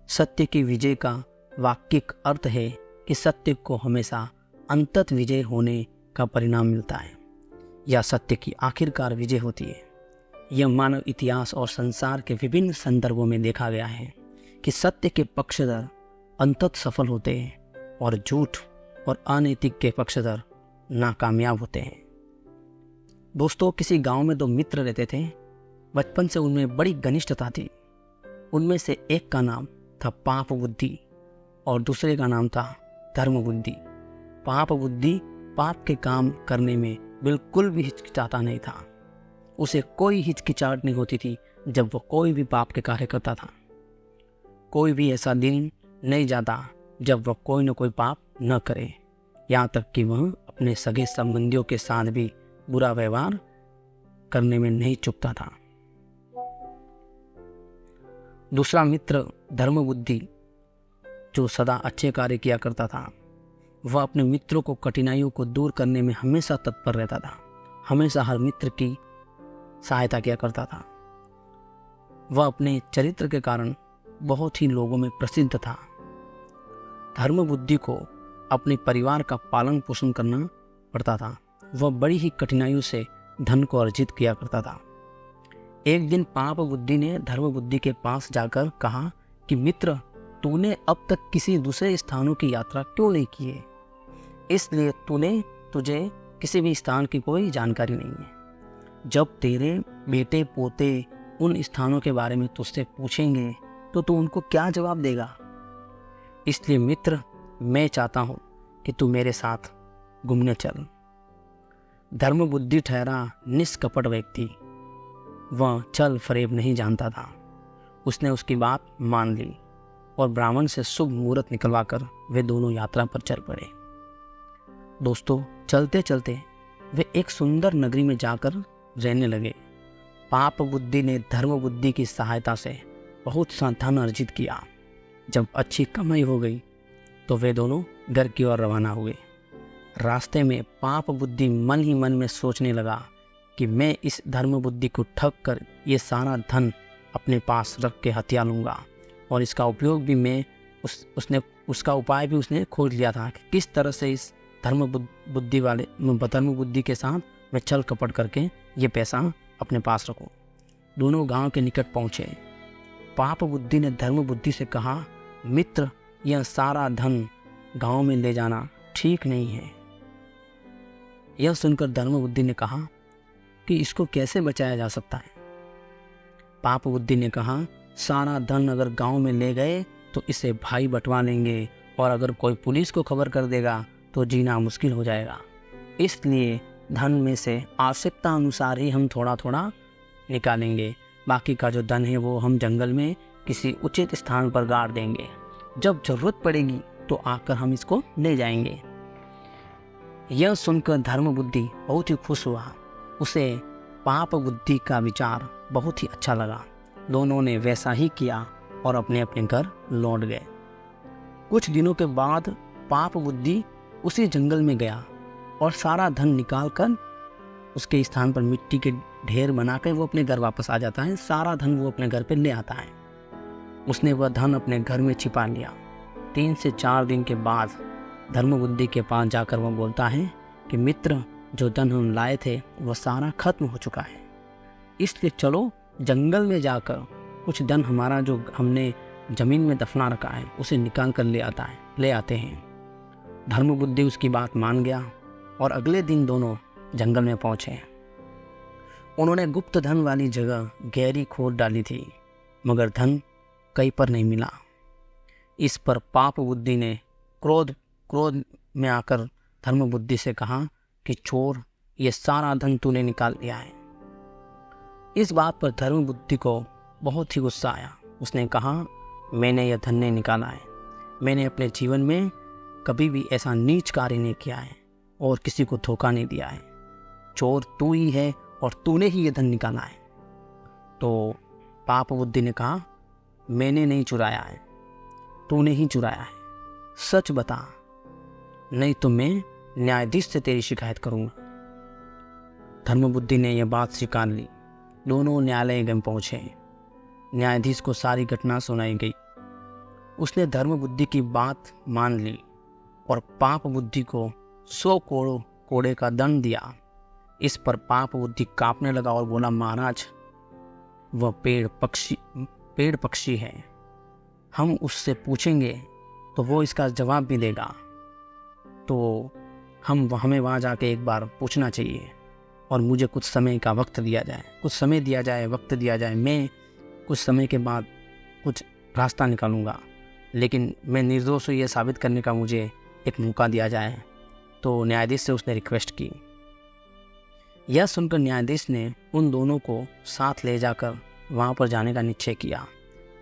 सत्य की विजय का वाक्यिक अर्थ है कि सत्य को हमेशा अंततः विजय होने का परिणाम मिलता है या सत्य की आखिरकार विजय होती है। यह मानव इतिहास और संसार के विभिन्न संदर्भों में देखा गया है कि सत्य के पक्षधर अंततः सफल होते हैं और झूठ और अनैतिक के पक्षधर नाकामयाब होते हैं। दोस्तों, किसी गांव में 2 मित्र रहते थे। बचपन से उनमें बड़ी घनिष्ठता थी। उनमें से एक का नाम था पाप बुद्धि और दूसरे का नाम था धर्म बुद्धि। पाप बुद्धि पाप के काम करने में बिल्कुल भी हिचकिचाता नहीं था। उसे कोई हिचकिचाहट नहीं होती थी जब वो कोई भी पाप के कार्य करता था। कोई भी ऐसा दिन नहीं जाता जब वह कोई न कोई पाप न करे, यहाँ तक कि वह अपने सगे संबंधियों के साथ भी बुरा व्यवहार करने में नहीं चूकता था। दूसरा मित्र धर्म बुद्धि, जो सदा अच्छे कार्य किया करता था, वह अपने मित्रों को कठिनाइयों को दूर करने में हमेशा तत्पर रहता था। हमेशा हर मित्र की सहायता किया करता था। वह अपने चरित्र के कारण बहुत ही लोगों में प्रसिद्ध था। धर्म बुद्धि को अपने परिवार का पालन पोषण करना पड़ता था। वह बड़ी ही कठिनाइयों से धन को अर्जित किया करता था। एक दिन पाप बुद्धि ने धर्म बुद्धि के पास जाकर कहा कि मित्र, तूने अब तक किसी दूसरे स्थानों की यात्रा क्यों नहीं की है? इसलिए तुझे किसी भी स्थान की कोई जानकारी नहीं है। जब तेरे बेटे पोते उन स्थानों के बारे में तुझसे पूछेंगे तो तू उनको क्या जवाब देगा? इसलिए मित्र, मैं चाहता हूं कि तू मेरे साथ घूमने चल। धर्म बुद्धि ठहरा निष्कपट व्यक्ति। वह छल फरेब नहीं जानता था। उसने उसकी बात मान ली और ब्राह्मण से शुभ मुहूर्त निकलवाकर वे दोनों यात्रा पर चल पड़े। दोस्तों, चलते चलते वे एक सुंदर नगरी में जाकर रहने लगे। पाप बुद्धि ने धर्म बुद्धि की सहायता से बहुत सा धन अर्जित किया। जब अच्छी कमाई हो गई तो वे दोनों घर की ओर रवाना हुए। रास्ते में पाप बुद्धि मन ही मन में सोचने लगा कि मैं इस धर्म बुद्धि को ठग कर ये सारा धन अपने पास रख के हथिया लूँगा और इसका उपयोग भी मैं उसका उपाय भी उसने खोज लिया था कि किस तरह से इस धर्म बुद्धि के साथ मैं छल कपट करके ये पैसा अपने पास रखूं। दोनों गांव के निकट पहुंचे। पाप बुद्धि ने धर्म बुद्धि से कहा, मित्र, यह सारा धन गांव में ले जाना ठीक नहीं है। यह सुनकर धर्म बुद्धि ने कहा कि इसको कैसे बचाया जा सकता है? पाप बुद्धि ने कहा, सारा धन अगर गांव में ले गए तो इसे भाई बंटवा लेंगे और अगर कोई पुलिस को खबर कर देगा तो जीना मुश्किल हो जाएगा। इसलिए धन में से आवश्यकता अनुसार ही हम थोड़ा थोड़ा निकालेंगे। बाकी का जो धन है वो हम जंगल में किसी उचित स्थान पर गाड़ देंगे। जब जरूरत पड़ेगी तो आकर हम इसको ले जाएंगे। यह सुनकर धर्म बुद्धि बहुत ही खुश हुआ। उसे पाप बुद्धि का विचार बहुत ही अच्छा लगा। दोनों ने वैसा ही किया और अपने अपने घर लौट गए। कुछ दिनों के बाद पाप बुद्धि उसी जंगल में गया और सारा धन निकाल कर उसके स्थान पर मिट्टी के ढेर बनाकर वो अपने घर वापस आ जाता है। सारा धन वो अपने घर पे ले आता है। उसने वह धन अपने घर में छिपा लिया। 3 से 4 दिन के बाद धर्म बुद्धि के पास जाकर वह बोलता है कि मित्र, जो धन हम लाए थे वह सारा खत्म हो चुका है। इसलिए चलो जंगल में जाकर कुछ धन हमारा जो हमने जमीन में दफना रखा है उसे निकाल कर ले आते हैं। धर्म बुद्धि उसकी बात मान गया और अगले दिन दोनों जंगल में पहुंचे। उन्होंने गुप्त धन वाली जगह गहरी खोद डाली थी, मगर धन कहीं पर नहीं मिला। इस पर पाप बुद्धि ने क्रोध में आकर धर्म बुद्धि से कहा कि चोर, ये सारा धन तूने निकाल लिया है। इस बात पर धर्म बुद्धि को बहुत ही गुस्सा आया। उसने कहा, मैंने यह धन नहीं निकाला है। मैंने अपने जीवन में कभी भी ऐसा नीच कार्य नहीं किया है और किसी को धोखा नहीं दिया है। चोर तू ही है और तूने ही ये धन निकाला है। तो पाप बुद्धि ने कहा, मैंने नहीं चुराया है, तूने ही चुराया है। सच बता, नहीं तो मैं न्यायाधीश से तेरी शिकायत करूंगा। धर्म बुद्धि ने यह बात स्वीकार ली। दोनों न्यायालय में पहुंचे। न्यायाधीश को सारी घटना सुनाई गई। उसने धर्म बुद्धि की बात मान ली और पाप बुद्धि को 100 कोड़े का दंड दिया। इस पर पाप बुद्धि कांपने लगा और बोला, महाराज वह पेड़ पक्षी है, हम उससे पूछेंगे तो वो इसका जवाब भी देगा, तो हमें वहाँ जाके एक बार पूछना चाहिए और मुझे कुछ समय का वक्त दिया जाए, वक्त दिया जाए। मैं कुछ समय के बाद कुछ रास्ता निकालूंगा, लेकिन मैं निर्दोष हूँ ये साबित करने का मुझे एक मौका दिया जाए। तो न्यायाधीश से उसने रिक्वेस्ट की। यह सुनकर न्यायाधीश ने उन दोनों को साथ ले जाकर वहाँ पर जाने का निश्चय किया।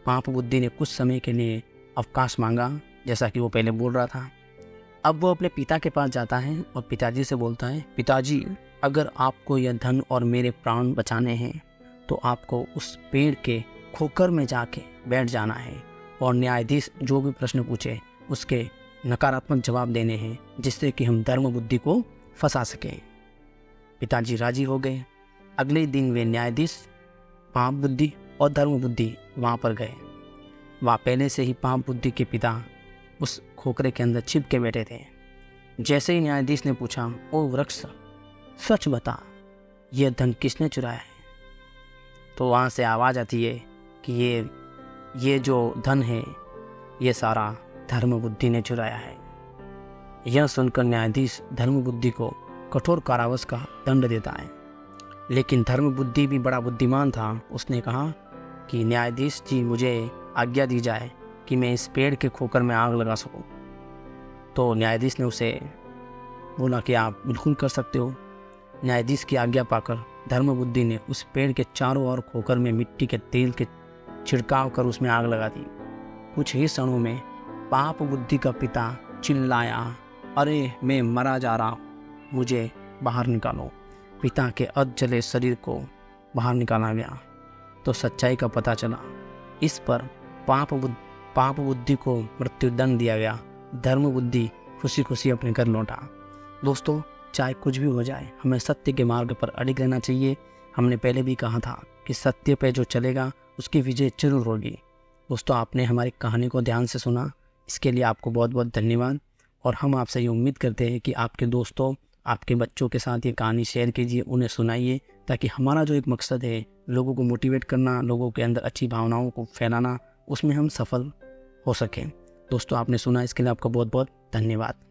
पाप बुद्धि ने कुछ समय के लिए अवकाश मांगा, जैसा कि वो पहले बोल रहा था। अब वो अपने पिता के पास जाता है और पिताजी से बोलता है, पिताजी अगर आपको यह धन और मेरे प्राण बचाने हैं तो आपको उस पेड़ के खोकर में जाके बैठ जाना है और न्यायाधीश जो भी प्रश्न पूछे उसके नकारात्मक जवाब देने हैं, जिससे कि हम धर्म बुद्धि को फंसा सकें। पिताजी राजी हो गए। अगले दिन वे न्यायाधीश, पाप बुद्धि और धर्म बुद्धि वहाँ पर गए। वहाँ पहले से ही पाप बुद्धि के पिता उस खोखरे के अंदर छिप के बैठे थे। जैसे ही न्यायाधीश ने पूछा, ओ वृक्ष सच बता, यह धन किसने चुराया है? तो वहाँ से आवाज़ आती है कि ये जो धन है ये सारा धर्म बुद्धि ने चुराया है। यह सुनकर न्यायाधीश धर्म बुद्धि को कठोर कारावास का दंड देता है। लेकिन धर्म बुद्धि भी बड़ा बुद्धिमान था। उसने कहा कि न्यायाधीश जी, मुझे आज्ञा दी जाए कि मैं इस पेड़ के खोकर में आग लगा सकूं। तो न्यायाधीश ने उसे बोला कि आप बिल्कुल कर सकते हो। न्यायाधीश की आज्ञा पाकर धर्म बुद्धि ने उस पेड़ के चारों ओर खोकर में मिट्टी के तेल के छिड़काव कर उसमें आग लगा दी। कुछ ही क्षणों में पाप बुद्धि का पिता चिल्लाया, अरे मैं मरा जा रहा हूँ, मुझे बाहर निकालो। पिता के अर्ध जले शरीर को बाहर निकाला गया तो सच्चाई का पता चला। इस पर पाप बुद्धि को मृत्युदंड दिया गया। धर्म बुद्धि खुशी खुशी अपने घर लौटा। दोस्तों, चाहे कुछ भी हो जाए, हमें सत्य के मार्ग पर अडिग रहना चाहिए। हमने पहले भी कहा था कि सत्य पे जो चलेगा उसकी विजय जरूर होगी। दोस्तों, आपने हमारी कहानी को ध्यान से सुना, इसके लिए आपको बहुत बहुत धन्यवाद। और हम आपसे ये उम्मीद करते हैं कि आपके दोस्तों, आपके बच्चों के साथ ये कहानी शेयर कीजिए, उन्हें सुनाइए, ताकि हमारा जो एक मकसद है लोगों को मोटिवेट करना, लोगों के अंदर अच्छी भावनाओं को फैलाना, उसमें हम सफल हो सकें। दोस्तों, आपने सुना, इसके लिए आपका बहुत बहुत धन्यवाद।